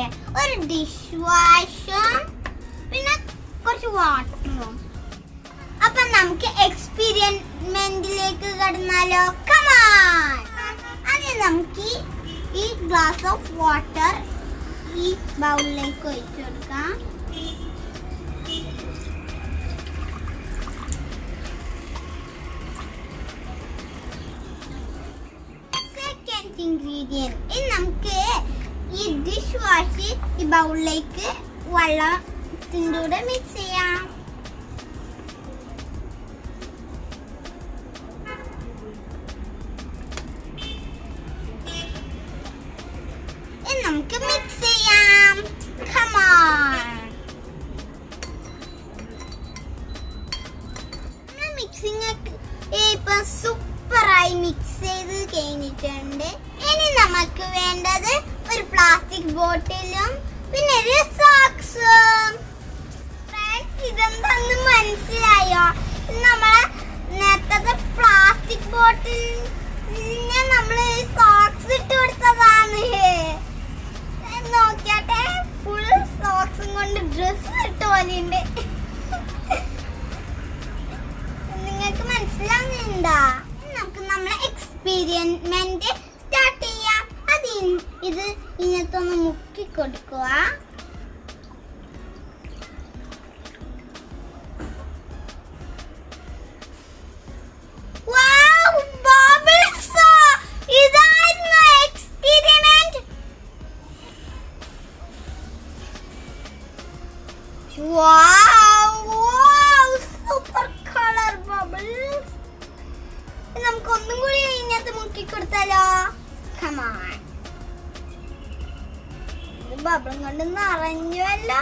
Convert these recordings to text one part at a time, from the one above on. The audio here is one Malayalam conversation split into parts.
വേണ്ടേ? ഒരു ഡിഷ് വാഷും പിന്നെ കുറച്ച് വാട്ടറും. അപ്പൊ നമുക്ക് എക്സ്പെരിമെന്റിലേക്ക് കടന്നാലോ? കമോൺ. ആദ്യം നമുക്ക് ഈ ഗ്ലാസ് ഓഫ് വാട്ടർ ഈ ബൗളിലേക്ക് ഒഴിച്ചു കൊടുക്കാം. സെക്കൻഡ് ഇൻഗ്രീഡിയന്റ്, ഇനി നമുക്ക് ഈ ഡിഷ് വാഷ് ഈ ബൗളിലേക്ക് വെള്ളത്തിൻ്റെ കൂടെ മിക്സ് ചെയ്യാം. നമുക്ക് മിക്സ് ചെയ്യാം. Come on. മിക്സിംഗ് ഇപ്പൊ സൂപ്പറായി മിക്സ് ചെയ്ത് കഴിഞ്ഞിട്ടുണ്ട്. ഇനി നമുക്ക് വേണ്ടത് ഒരു പ്ലാസ്റ്റിക് ബോട്ടിലും പിന്നെ ഒരു സോക്സും. ഫ്രണ്ട്സ്, ഇതെന്താന്ന് മനസ്സിലായോ? നമ്മളെ നേരത്തെ പ്ലാസ്റ്റിക് ബോട്ടിൽ നമ്മള് സോക്സ് ഇട്ട് കൊടുത്തതാണ്. നോക്കിയാട്ടെ, ഫുൾ സോക്സും കൊണ്ട് ഡ്രസ് ഇട്ട പോലെയുണ്ട്. നിങ്ങൾക്ക് മനസ്സിലാവുന്നുണ്ടോ? നമുക്ക് നമ്മളെ എക്സ്പെരിമെന്റ് സ്റ്റാർട്ട് ചെയ്യാം. ഇത് ഇങ്ങനത്തൊന്ന് മുക്കി കൊടുക്കുക. Super colour bubbles. നമുക്ക് ഒന്നും കൂടി ഇതിനകത്ത് മുക്കി കൊടുത്താലോ? കമോൺ. ബബിളും കൊണ്ട് നിറഞ്ഞുവല്ലോ.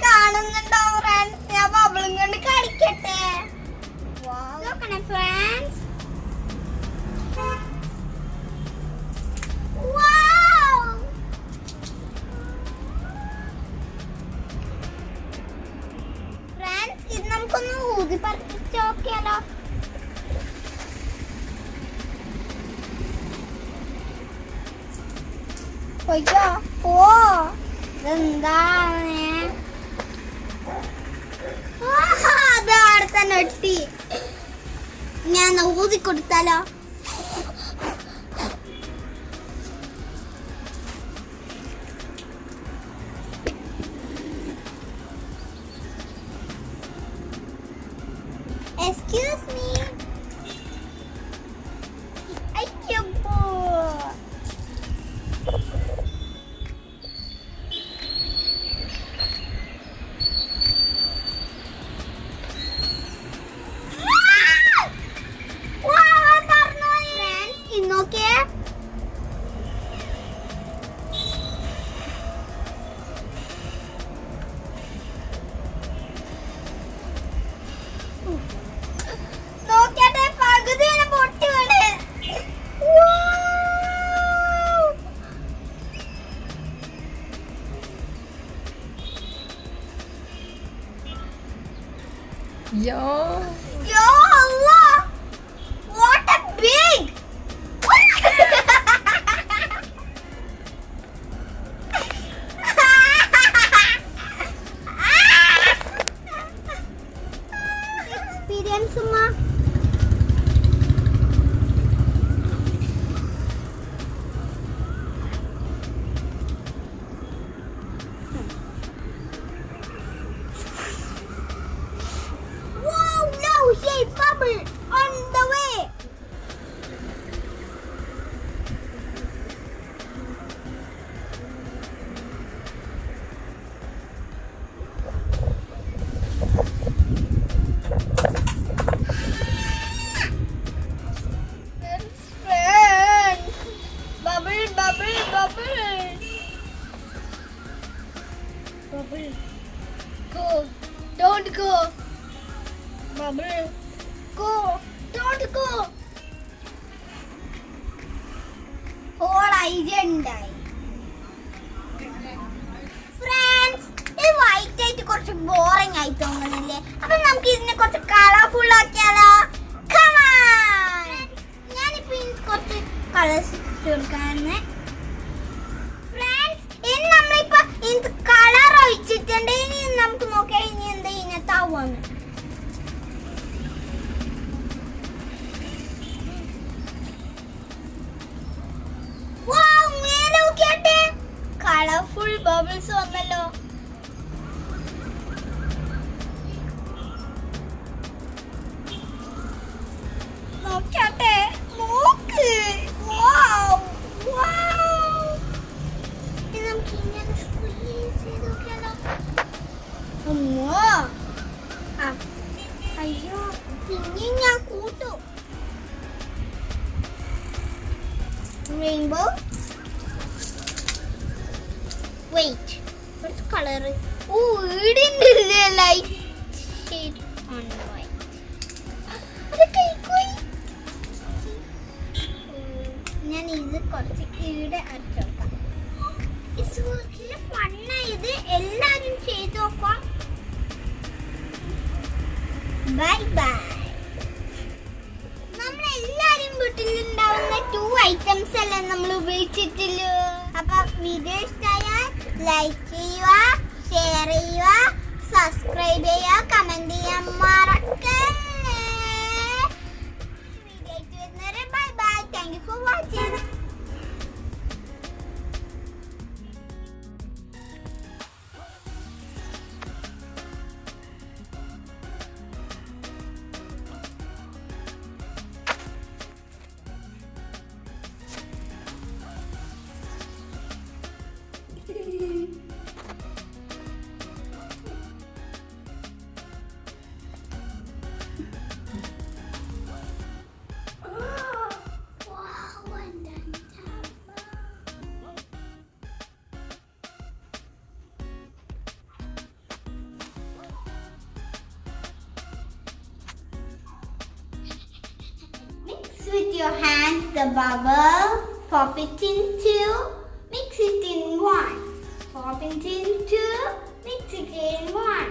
കാണുന്നുണ്ടോ ഫ്രണ്ട്സ്? ഞാൻ ബബിളും കൊണ്ട് കളിക്കട്ടെ. നോക്കണേ ഫ്രണ്ട്സ്. ഫ്രണ്ട്സ്, ഇത് നമുക്കൊന്ന് ഊതി പറിച്ച് നോക്കിയാലോ? ഒയ്യോ, ഓ ഇതെന്താണ്? അതവിടെ തന്നെ ഒട്ടി. ഞാൻ ഊതി കൊടുത്താലോ? Excuse me. Yo Allah! What a big! Experience ma. Bubble on the way. Bubble. Go. Don't go. Bubble. go. Don't go. Whole idea ഉണ്ടായി. Friends, ഈ white ആയിട്ട് കുറച്ച് boring ആയി തോന്നുന്നില്ലേ? അപ്പോൾ നമുക്ക് ഇതിനെ കുറച്ച് കളർഫുൾ ആക്കിയാലോ? Come on. ഞാനിപ്പോ ഇതിന് കുറച്ച് കളേഴ്സ് ചേർക്കാനാണ്. Friends, ഇനി നമ്മളിപ്പോ ഇത് കളർ ഒഴിച്ചിട്ടുണ്ട്. ഇനി നമുക്ക് നോക്കാം ഇനി എന്താ ഇതിനകത്താവുമെന്ന്. കളർഫുൾ ബബിൾസ് വന്നല്ലോ. നോക്കട്ടെ നോക്ക്. ഇത് നമുക്ക് ഇങ്ങനെ സ്ക്വീസ് ചെയ്ത് നോക്കിയാലോ. അമ്മോ അയ്യോ പിന്നെ ഞാൻ കൂട്ടു. Rainbow. Wait, what's color? Oh, it is light shade on white. അതൊക്കെ ഇക്കോയി. ഞാൻ ഇത് കുറച്ച് ഇവിടെ അടിച്ചോക്കാം. ഇത് വളരെ ഫണ്ണായത്. എല്ലാവരും ചെയ്ത് നോക്കാം. Bye bye. നമ്മളെല്ലാവരും വീട്ടിലുണ്ടാവുന്ന 2 items അല്ലേ നമ്മൾ ഉപയോഗിച്ചിട്ടില്ല. അപ്പൊ വീഡിയോ ഇഷ്ടമായാൽ ലൈക്ക് ചെയ്യുക, ഷെയർ ചെയ്യുക, സബ്സ്ക്രൈബ് ചെയ്യുക, കമന്റ് ചെയ്യാൻ മറക്കല്ലേ. വീഡിയോ ആയിട്ട് വരുന്നവരെ bye bye. Thank you for watching. With your hands the bubble, pop it in 2, mix it in 1, pop it in 2, mix it in 1.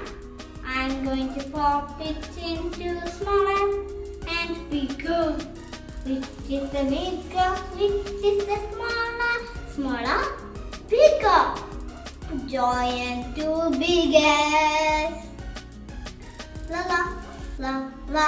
I'm going to pop it into smaller and bigger. Which is the bigger, which is the smaller, smaller, bigger. Giant to biggest. La la la la.